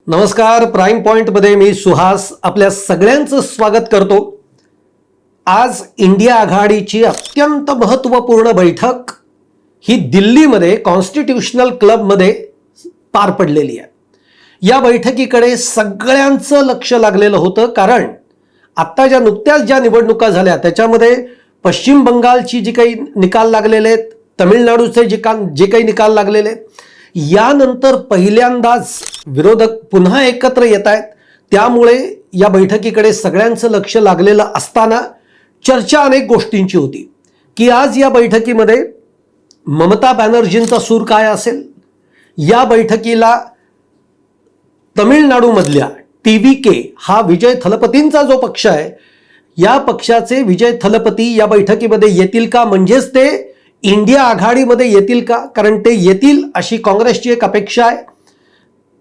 नमस्कार. Prime point मध्ये मी सुहास आपल्या सगळ्यांचं स्वागत करतो. आज इंडिया आघाडीची अत्यंत महत्त्वपूर्ण बैठक ही दिल्लीमध्ये कॉन्स्टिट्यूशनल क्लबमध्ये पार पडलेली आहे. या बैठकीकडे सगळ्यांचं लक्ष लागलेलं होतं, कारण आत्ता नुकत्याच ज्या निवडणुका झाल्या त्याच्यामध्ये पश्चिम बंगालची जी काही निकाल लागलेले आहेत, तमिळनाडूचे जे काही निकाल लागलेले आहेत, यानंतर पहिल्यांदाच विरोधक पुन्हा एकत्र येत आहेत. त्यामुळे या बैठकीकडे सगळ्यांचं लक्ष लागलेलं असताना चर्चा अनेक गोष्टींची होती की आज या बैठकीमध्ये ममता बॅनर्जींचा सूर काय असेल. या बैठकीला तमिळनाडूमधल्या TVK हा विजय थलपतींचा जो पक्ष आहे, या पक्षाचे विजय थलपती या बैठकीमध्ये येतील का, म्हणजेच ते इंडिया आघाडीमध्ये येतील का, कारण ते येतील अशी काँग्रेसची एक अपेक्षा आहे.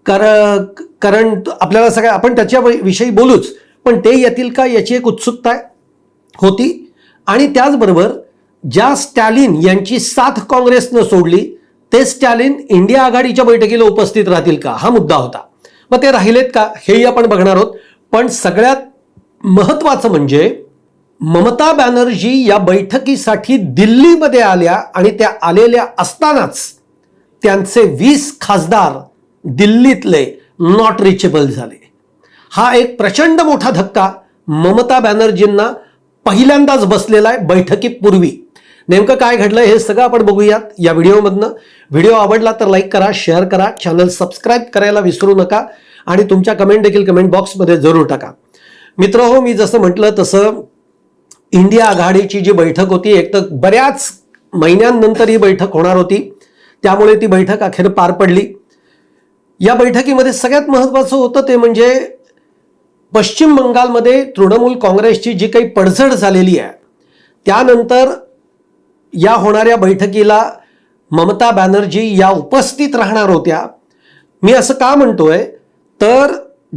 कारण आपल्याला सगळ्या आपण त्याच्याविषयी बोलूच, पण ते येतील का याची एक उत्सुकता होती. आणि त्याचबरोबर ज्या स्टॅलिन यांची साथ काँग्रेसनं सोडली, ते स्टॅलिन इंडिया आघाडीच्या बैठकीला उपस्थित राहतील का, हा मुद्दा होता. मग ते राहिलेत का हेही आपण बघणार आहोत. पण सगळ्यात महत्त्वाचं म्हणजे ममता बॅनर्जी या बैठकीसाठी दिल्लीमध्ये आल्या आणि त्या आलेल्या असतानाच त्यांचे 20 खासदार दिल्लीतले नॉट रिचेबल झाले. हा एक प्रचंड मोठा धक्का ममता बॅनर्जींना पहिल्यांदाच बसलेला आहे बैठकीपूर्वी. नेमकं काय घडलं हे सगळं आपण बघूयात या व्हिडिओमधनं. व्हिडिओ आवडला तर लाईक करा, शेअर करा, चॅनल सबस्क्राईब करायला विसरू नका आणि तुमच्या कमेंट देखील कमेंट बॉक्समध्ये जरूर टाका. मित्रहो, मी जसं म्हटलं तसं इंडिया आघाडीची जी बैठक होती, एक तर बऱ्याच महिन्यांनंतर ही बैठक होणार होती, त्यामुळे ती बैठक अखेर पार पडली. या बैठकीमध्ये सगळ्यात महत्त्वाचं होतं ते म्हणजे पश्चिम बंगालमध्ये तृणमूल काँग्रेसची जी काही पडझड झालेली आहे, त्यानंतर या होणाऱ्या बैठकीला ममता बॅनर्जी या उपस्थित राहणार होत्या. मी असं का म्हणतोय तर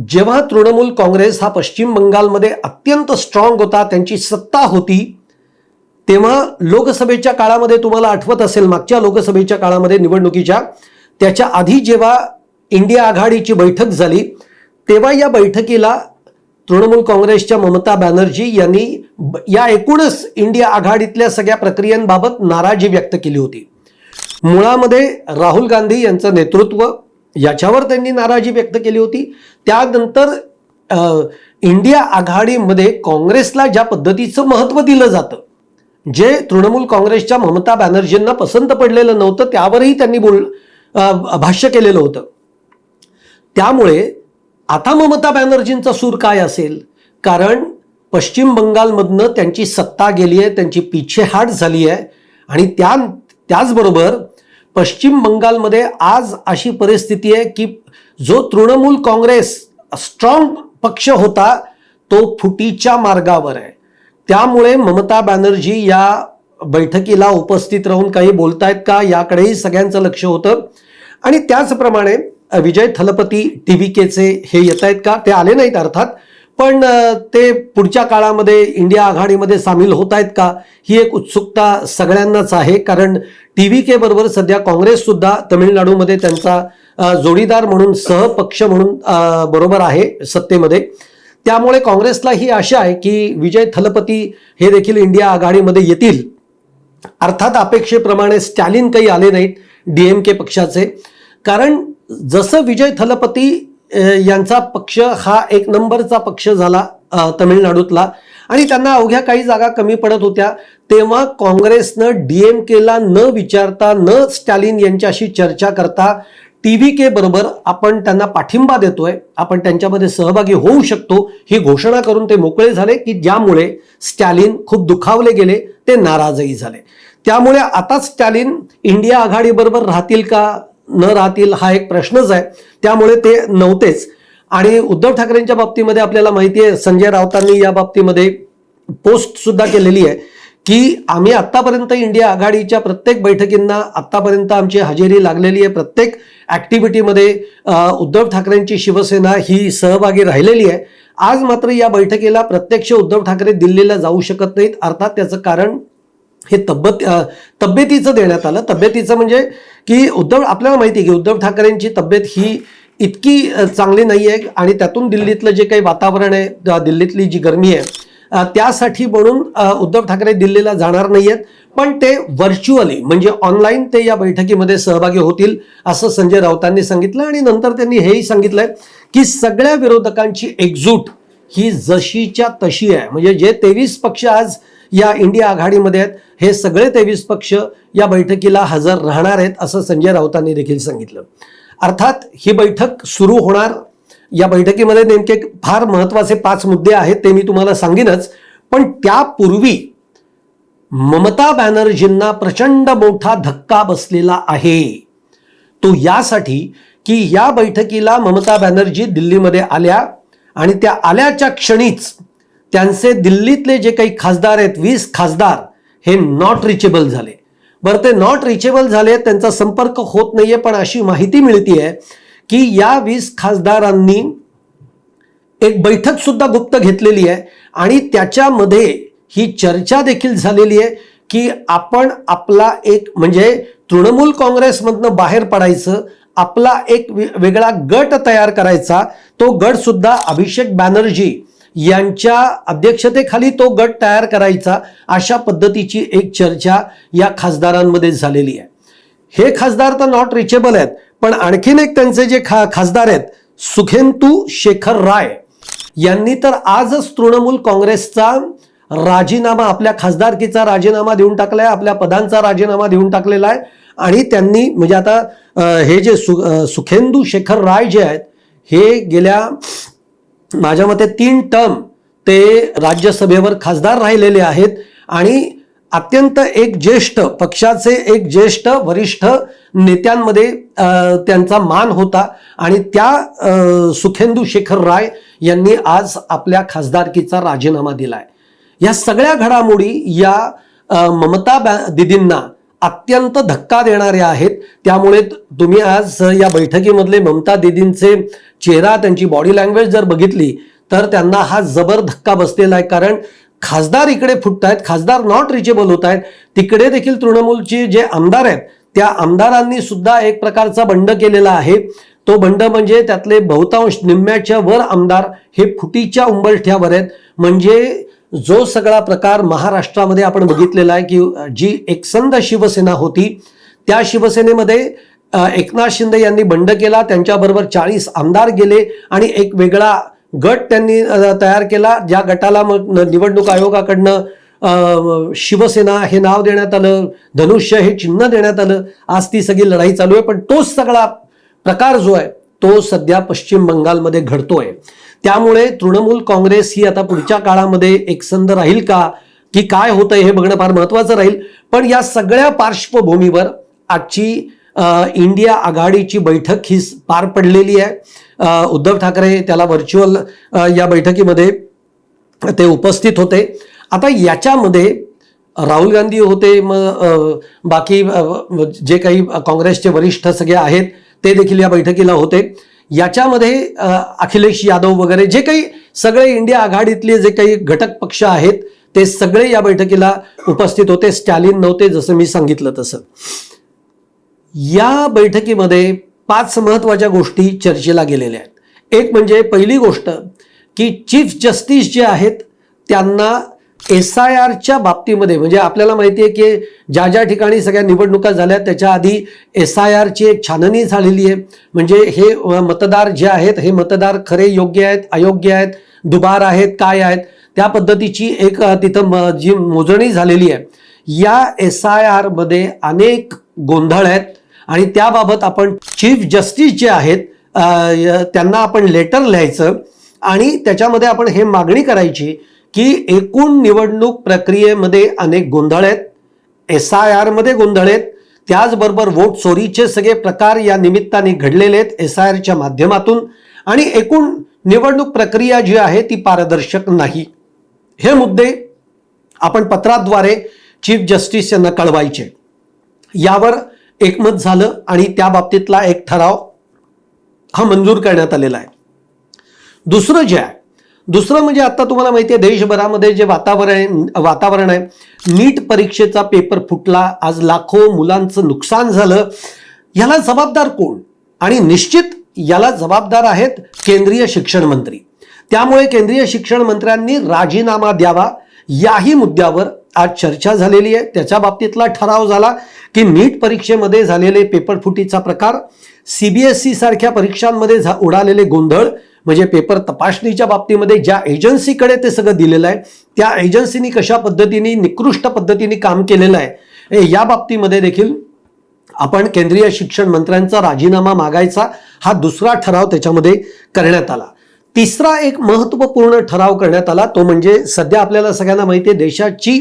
जेव्हा तृणमूल काँग्रेस हा पश्चिम बंगालमध्ये अत्यंत स्ट्रॉंग होता, त्यांची सत्ता होती, तेव्हा लोकसभेच्या काळामध्ये तुम्हाला आठवत असेल, मागच्या लोकसभेच्या काळामध्ये निवडणुकीच्या त्याच्या आधी जेव्हा इंडिया आघाडीची बैठक झाली, तेव्हा या बैठकीला तृणमूल काँग्रेसच्या ममता बॅनर्जी यांनी या एकूणच इंडिया आघाडीतल्या सगळ्या प्रक्रियांबाबत नाराजी व्यक्त केली होती. मुळामध्ये राहुल गांधी यांचं नेतृत्व याच्यावर त्यांनी नाराजी व्यक्त केली होती. त्यानंतर इंडिया आघाडीमध्ये काँग्रेसला ज्या पद्धतीचं महत्त्व दिलं जातं, जे तृणमूल काँग्रेसच्या ममता बॅनर्जींना पसंत पडलेलं नव्हतं, त्यावरही त्यांनी भाष्य केलेलं होतं. त्यामुळे आता ममता बॅनर्जींचा सूर काय असेल, कारण पश्चिम बंगालमधनं त्यांची सत्ता गेली आहे, त्यांची पिछेहाट झाली आहे. आणि त्याचबरोबर पश्चिम बंगालमध्ये आज अशी परिस्थिती आहे की जो तृणमूल काँग्रेस स्ट्रॉंग पक्ष होता तो फुटीच्या मार्गावर आहे. त्यामुळे ममता बॅनर्जी या बैठकीला उपस्थित राहून काही बोलतायत का याकडेही सगळ्यांचं लक्ष होतं. आणि त्याचप्रमाणे विजय थलपती TVKचे हे येत आहेत का, ते आले नाहीत अर्थात, पण ते पुढच्या काळामध्ये इंडिया आघाडीमध्ये सामील होत आहेत का, ही एक उत्सुकता सगळ्यांनाच आहे. कारण TVK बरोबर सध्या काँग्रेस सुद्धा तमिळनाडूमध्ये त्यांचा जोडीदार म्हणून, सहपक्ष म्हणून बरोबर आहे सत्तेमध्ये. त्यामुळे काँग्रेसला ही आशा आहे की विजय थलपती हे देखील इंडिया आघाडीमध्ये येतील. अर्थात अपेक्षेप्रमाणे स्टॅलिन काही आले नाहीत DMK पक्षाचे, कारण जसं विजय थलपती यांचा पक्ष हा एक नंबरचा पक्ष झाला तमिळनाडूतला आणि त्यांना अवघ्या काही जागा कमी पडत होत्या, तेव्हा काँग्रेसनं DMKला न विचारता, न स्टॅलिन यांच्याशी चर्चा करता TVK बरोबर आपण त्यांना पाठिंबा देतोय, आपण त्यांच्यामध्ये सहभागी होऊ शकतो, ही घोषणा करून ते मोकळे झाले, की ज्यामुळे स्टॅलिन खूप दुखावले गेले, ते नाराजही झाले. त्यामुळे आता स्टॅलिन इंडिया आघाडीबरोबर राहतील का न राहतील हा एक प्रश्नच आहे. त्यामुळे ते नव्हतेच. आणि उद्धव ठाकरेंच्या बाबतीमध्ये आपल्याला माहिती आहे, संजय राऊतांनी या बाबतीमध्ये पोस्ट सुद्धा केलेली आहे की आम्ही आत्तापर्यंत इंडिया आघाडीच्या प्रत्येक बैठकींना आत्तापर्यंत आमची हजेरी लागलेली आहे, प्रत्येक ॲक्टिव्हिटीमध्ये उद्धव ठाकरेंची शिवसेना ही सहभागी राहिलेली आहे. आज मात्र या बैठकीला प्रत्यक्ष उद्धव ठाकरे दिल्लीला जाऊ शकत नाहीत. अर्थात त्याचं कारण हे तब्येतीचं देण्यात आलं. तब्येतीचं म्हणजे की आपल्याला माहिती आहे की उद्धव ठाकरेंची तब्येत ही इतकी चांगली नाही आहे आणि त्यातून दिल्लीतलं जे काही वातावरण आहे, दिल्लीतली जी गरमी आहे, त्यासाठी म्हणून उद्धव ठाकरे दिल्लीला जाणार नाही आहेत, पण ते व्हर्च्युअली म्हणजे ऑनलाईन ते या बैठकीमध्ये सहभागी होतील असं संजय राऊतांनी सांगितलं. आणि नंतर त्यांनी हेही सांगितलंय की सगळ्या विरोधकांची एकजूट ही जशीच्या तशी आहे. म्हणजे जे 23 पक्ष आज या इंडिया आघाडीमध्ये आहेत, हे सगळे 23 पक्ष या बैठकीला हजर राहणार आहेत असं संजय राऊतांनी देखील सांगितलं. अर्थात ही बैठक सुरू होणार. या बैठकीमध्ये नेमके फार महत्वाचे 5 मुद्दे आहेत, ते मी तुम्हाला सांगेनच. पण त्यापूर्वी ममता बॅनर्जींना प्रचंड मोठा धक्का बसलेला आहे. तो यासाठी की या बैठकीला ममता बॅनर्जी दिल्लीमध्ये आल्या आणि त्या आल्याच्या क्षणीच त्यांचे दिल्लीतले जे काही खासदार आहेत, 20 खासदार, हे नॉट रिचेबल झाले. बरं, ते नॉट रिचेबल झाले, त्यांचा संपर्क होत नाहीये, पण अशी माहिती मिळतीये की या 20 खासदारांनी एक बैठक सुद्धा गुप्त घेतलेली आहे आणि त्याच्यामध्ये ही चर्चा देखील झालेली आहे की आपण आपला एक म्हणजे तृणमूल काँग्रेसमधनं बाहेर पडायचं, आपला एक वेगळा गट तयार करायचा. तो गट सुद्धा अभिषेक बॅनर्जी यांच्या अध्यक्षतेखाली तो गट तयार करायचा, अशा पद्धतीची एक चर्चा या खासदारांमध्ये झालेली आहे. हे खासदार तर नॉट रिचेबल आहेत, पण आणखीन एक त्यांचे जे खासदार आहेत, सुखेंदू शेखर राय यांनी तर आजच तृणमूल काँग्रेसचा राजीनामा, आपल्या खासदारकीचा राजीनामा देऊन टाकलाय, आपल्या पदांचा राजीनामा देऊन टाकलेला आहे. आणि त्यांनी म्हणजे आता हे जे सुखेंदू शेखर राय जे आहेत, हे गेल्या माझ्या मते 3 टर्म ते राज्यसभेवर खासदार राहिलेले आहेत आणि अत्यंत एक ज्येष्ठ पक्षाचे एक ज्येष्ठ वरिष्ठ नेत्यांमध्ये त्यांचा मान होता. आणि त्या सुखेंदू शेखर राय यांनी आज आपल्या खासदारकीचा राजीनामा दिलाय. या सगळ्या घडामोडी या ममता दीदींना अत्यंत धक्का देणाऱ्या आहेत. त्यामुळे तुम्ही आज या बैठकीमधले ममता दीदींचे चेहरा, त्यांची बॉडी लँग्वेज जर बघितली तर त्यांना हा जबर धक्का बसलेला आहे. कारण खासदार इकडे फुटत आहेत, खासदार नॉट रिचेबल होत आहेत, तिकडे देखील तृणमूलचे जे आमदार आहेत त्या आमदारांनी सुद्धा एक प्रकारचा बंड केलेला आहे. तो बंड म्हणजे त्यातले बहुतांश निम्म्याच्या वर आमदार हे फुटीच्या उंबरठ्यावर आहेत. म्हणजे जो सगळा प्रकार महाराष्ट्रामध्ये आपण बघितलेला आहे की जी एकसंध शिवसेना होती, त्या शिवसेनेमध्ये एकनाथ शिंदे यांनी बंड केला, त्यांच्याबरोबर 40 आमदार गेले आणि एक वेगळा गट त्यांनी तयार केला, ज्या गटाला मग निवडणूक आयोगाकडनं शिवसेना हे नाव देण्यात आलं, धनुष्य हे चिन्ह देण्यात आलं. आज ती सगळी लढाई चालू आहे. पण तोच सगळा प्रकार जो आहे तो सध्या पश्चिम बंगालमध्ये घडतोय. त्यामुळे तृणमूल काँग्रेस ही आता पुढच्या काळामध्ये एकसंध राहील का की काय होतंय हे बघणं फार महत्वाचं राहील. पण या सगळ्या पार्श्वभूमीवर आजची इंडिया आघाडीची बैठक ही पार पडलेली आहे. उद्धव ठाकरे त्याला व्हर्च्युअल या बैठकीमध्ये ते उपस्थित होते. आता याच्यामध्ये राहुल गांधी होते, मग बाकी जे काही काँग्रेसचे वरिष्ठ सगळे आहेत ते देखील या बैठकीला होते. याच्यामध्ये अखिलेश यादव वगैरे जे काही सगळे इंडिया आघाडीतले जे काही घटक पक्ष आहेत ते सगळे या बैठकीला उपस्थित होते. स्टॅलिन नव्हते, जसं मी सांगितलं तसं. या बैठकीमध्ये 5 महत्वाच्या गोष्टी चर्चेला गेलेल्या आहेत. एक म्हणजे पहिली गोष्ट की चीफ जस्टिस जे आहेत त्यांना SIRच्या बाबतीमध्ये, म्हणजे आपल्याला माहिती आहे की ज्या ज्या ठिकाणी सगळ्या निवडणुका झाल्या त्याच्या आधी SIRची एक छाननी झालेली आहे. म्हणजे हे मतदार जे आहेत हे मतदार खरे योग्य आहेत, अयोग्य आहेत, दुबार आहेत, काय आहेत, त्या पद्धतीची एक तिथं जी मोजणी झालेली आहे. या SIR मध्ये अनेक गोंधळ आहेत आणि त्याबाबत आपण चीफ जस्टिस जे आहेत त्यांना आपण लेटर लिहायचं आणि त्याच्यामध्ये आपण हे मागणी करायची की एकूण निवडणूक प्रक्रियेमध्ये अनेक गोंधळ आहेत, SIR मध्ये गोंधळ आहेत, त्याचबरोबर वोट चोरीचे सगळे प्रकार या निमित्ताने घडलेले आहेत SIRच्या माध्यमातून आणि एकूण निवडणूक प्रक्रिया जी आहे ती पारदर्शक नाही. हे मुद्दे आपण पत्राद्वारे चीफ जस्टिस यांना कळवायचे. यावर एकमत झालं आणि त्या बाबतीतला एक ठराव हा मंजूर करण्यात आलेला आहे. दुसरं म्हणजे आता तुम्हाला माहिती आहे देशभरामध्ये जे वातावरण आहे, नीट परीक्षेचा पेपर फुटला, आज लाखो मुलांचं नुकसान झालं. याला जबाबदार कोण? आणि निश्चित याला जबाबदार आहेत केंद्रीय शिक्षण मंत्री. त्यामुळे केंद्रीय शिक्षण मंत्र्यांनी राजीनामा द्यावा याही मुद्द्यावर आज चर्चा झालेली आहे. त्याच्या बाबतीतला ठराव झाला की नीट परीक्षेमध्ये झालेले पेपरफुटीचा प्रकार, CBSE सारख्या परीक्षांमध्ये उडालेले गोंधळ, म्हणजे पेपर तपासणीच्या बाबतीमध्ये ज्या एजन्सीकडे ते सगळं दिलेलं आहे त्या एजन्सीनी कशा पद्धतीने निकृष्ट पद्धतीने काम केलेलं आहे या बाबतीमध्ये देखील आपण केंद्रीय शिक्षण मंत्र्यांचा राजीनामा मागायचा हा दुसरा ठराव त्याच्यामध्ये करण्यात आला. तिसरा एक महत्त्वपूर्ण ठराव करण्यात आला तो म्हणजे सध्या आपल्याला सगळ्यांना माहिती आहे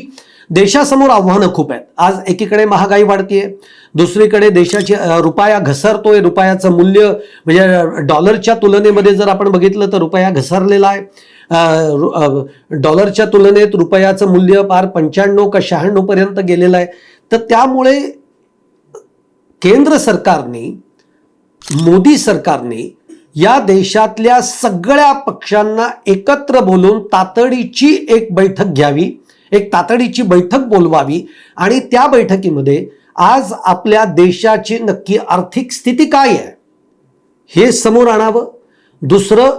देशासमोर आव्हानं खूप आहेत. आज एकीकडे महागाई वाढतीये, दुसरीकडे देशाची रुपया घसरतोय. रुपयाचं मूल्य म्हणजे डॉलरच्या तुलनेमध्ये जर आपण बघितलं तर रुपया घसरलेला आहे. डॉलरच्या तुलनेत रुपयाचं मूल्य पार 95 का 96 पर्यंत गेलेलं आहे. तर त्यामुळे केंद्र सरकारने, मोदी सरकारने या देशातल्या सगळ्या पक्षांना एकत्र बोलून तातडीची एक बैठक घ्यावी, एक तातडीची बैठक बोलवावी आणि त्या बैठकीमध्ये आज आपल्या देशाची नक्की आर्थिक स्थिती काय आहे हे समोर आणावं. दुसरं,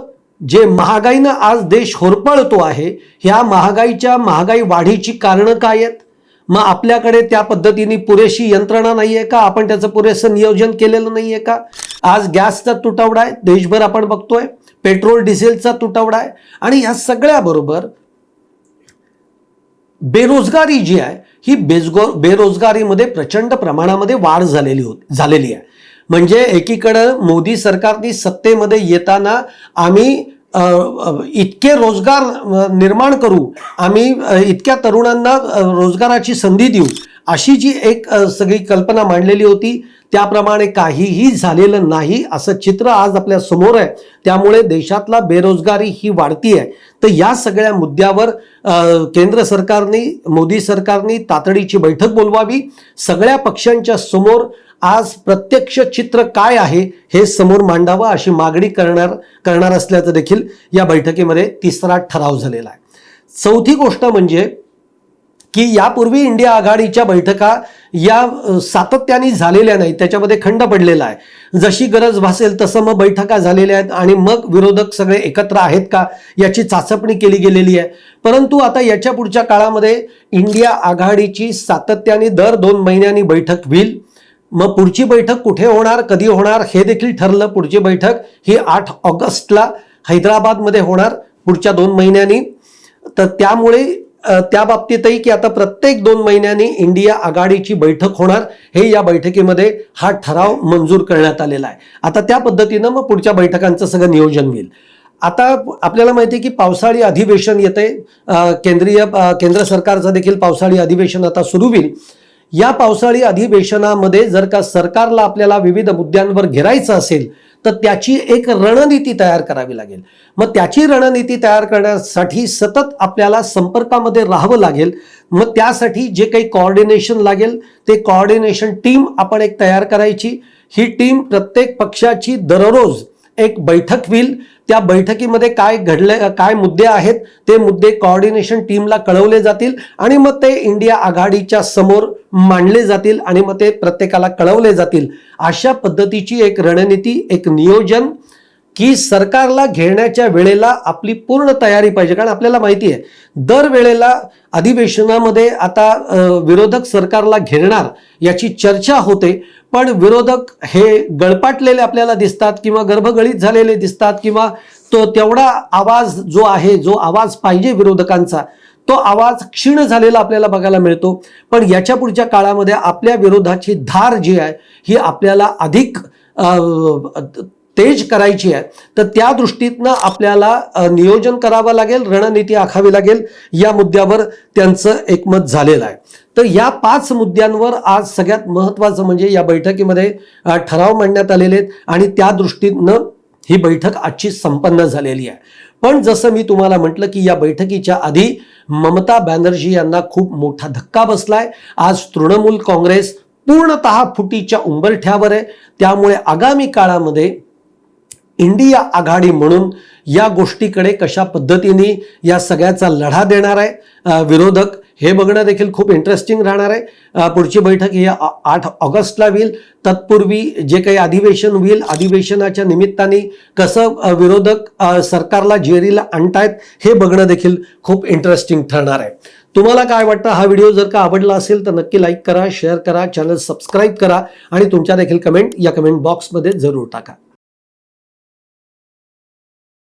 जे महागाईनं आज देश होरपळतो आहे, ह्या महागाई वाढीची कारणं काय आहेत, मग आपल्याकडे त्या पद्धतीने पुरेशी यंत्रणा नाहीये का, आपण त्याचं पुरेसं नियोजन केलेलं नाहीये का. आज गॅसचा तुटवडा आहे देशभर आपण बघतोय, पेट्रोल डिझेलचा तुटवडा आहे आणि ह्या सगळ्याबरोबर बेरोजगारी जी आहे ही बेरोजगारीमध्ये प्रचंड प्रमाणामध्ये वाढ झालेली आहे. म्हणजे एकीकडं मोदी सरकारने सत्तेमध्ये येताना आम्ही इतके रोजगार निर्माण करू, आम्ही इतक्या तरुणांना रोजगाराची संधी देऊ, अशी जी एक सगळी कल्पना मांडलेली होती त्याप्रमाणे काहीही झालेलं नाही असं चित्र आज आपल्या समोर आहे. त्यामुळे देशातला बेरोजगारी ही वाढती आहे. तर या सगळ्या मुद्द्यावर केंद्र सरकारने, मोदी सरकारने तातडीची बैठक बोलवावी, सगळ्या पक्षांच्या समोर आज प्रत्यक्ष चित्र काय आहे हे समोर मांडावं अशी मागणी करणार असल्याचं देखील या बैठकीमध्ये तिसरा ठराव झालेला आहे. चौथी गोष्ट म्हणजे की यापूर्वी इंडिया आघाडीच्या बैठका या सातत्याने झालेल्या नाहीत, त्याच्यामध्ये खंड पडलेला आहे. जशी गरज भासेल तसं मग बैठका झालेल्या आहेत आणि मग विरोधक सगळे एकत्र आहेत का याची चाचपणी केली गेलेली आहे. परंतु आता याच्या पुढच्या काळामध्ये इंडिया आघाडीची सातत्याने दर 2 महिन्यांनी बैठक होईल. मग पुढची बैठक कुठे होणार, कधी होणार हे देखील ठरलं. पुढची बैठक ही 8 ऑगस्टला हैदराबादमध्ये होणार पुढच्या 2 महिन्यांनी. तर त्यामुळे त्या बाबतीतही की आता प्रत्येक 2 महिन्यांनी इंडिया आघाडीची बैठक होणार, हे या बैठकीमध्ये हा ठराव मंजूर करण्यात आलेला आहे. आता त्या पद्धतीनं मग पुढच्या बैठकांचं सगळं नियोजन होईल. आता आपल्याला माहिती आहे की पावसाळी अधिवेशन येते, केंद्र सरकारचं देखील पावसाळी अधिवेशन आता सुरू होईल. या पावसाळी अधिवेशनामध्ये जर का सरकारला आपल्याला विविध मुद्द्यांवर घेरायचं असेल तर त्याची एक रणनीती तयार करावी लागेल. मग त्याची रणनीती तयार करण्यासाठी सतत आपल्याला संपर्कामध्ये राहावं लागेल. मग त्यासाठी जे काही कोऑर्डिनेशन लागेल ते कोऑर्डिनेशन टीम आपण एक तयार करायची. ही टीम प्रत्येक पक्षाची दररोज एक बैठक होईल. त्या बैठकीमध्ये काय मुद्दे आहेत ते मुद्दे कोऑर्डिनेशन टीमला कळवले जातील आणि मग ते इंडिया आघाडीच्या समोर मांडले जातील आणि मग ते प्रत्येकाला कळवले जातील. अशा पद्धतीची एक रणनीती, एक नियोजन की सरकारला घेण्याच्या वेळेला आपली पूर्ण तयारी पाहिजे. कारण आपल्याला माहिती आहे दरवेळेला अधिवेशनामध्ये आता विरोधक सरकारला घेणार याची चर्चा होते, पण विरोधक हे गळपाटलेले आपल्याला दिसतात किंवा गर्भगळीत झालेले दिसतात किंवा तो तेवढा आवाज जो आहे, जो आवाज पाहिजे विरोधकांचा, तो आवाज क्षीण झालेला आपल्याला बघायला मिळतो. पण याच्या पुढच्या काळामध्ये आपल्या विरोधाची धार जी आहे ही आपल्याला अधिक तेज करायची आहे. तर त्या दृष्टीतनं आपल्याला नियोजन करावं लागेल, रणनीती आखावी लागेल. या मुद्द्यावर त्यांचं एकमत झालेलं आहे. तर या 5 मुद्द्यांवर आज सगळ्यात महत्त्वाचं म्हणजे या बैठकीमध्ये ठराव मांडण्यात आलेले आहेत आणि त्या दृष्टीनं ही बैठक आजची संपन्न झालेली आहे. पण जसं मी तुम्हाला म्हटलं की या बैठकीच्या आधी ममता बॅनर्जी यांना खूप मोठा धक्का बसलाय. आज तृणमूल काँग्रेस पूर्णतः फुटीच्या उंबरठ्यावर आहे. त्यामुळे आगामी काळामध्ये इंडिया आघाडी म्हणून या गोष्टीकडे कशा पद्धतीने या सगळ्याचा लढा देणार आहे विरोधक हे बघणं देखील खूप इंटरेस्टिंग राहणार आहे. पुढची बैठक ही 8 ऑगस्टला होईल. तत्पूर्वी जे काही अधिवेशन होईल, अधिवेशनाच्या निमित्ताने कसं विरोधक सरकारला जेरीला आणतायत हे बघणं देखील खूप इंटरेस्टिंग ठरणार आहे. तुम्हाला काय वाटतं? हा व्हिडिओ जर का आवडला असेल तर नक्की लाईक करा, शेअर करा, चॅनल सबस्क्राईब करा आणि तुमच्या देखील कमेंट या कमेंट बॉक्समध्ये जरूर टाका.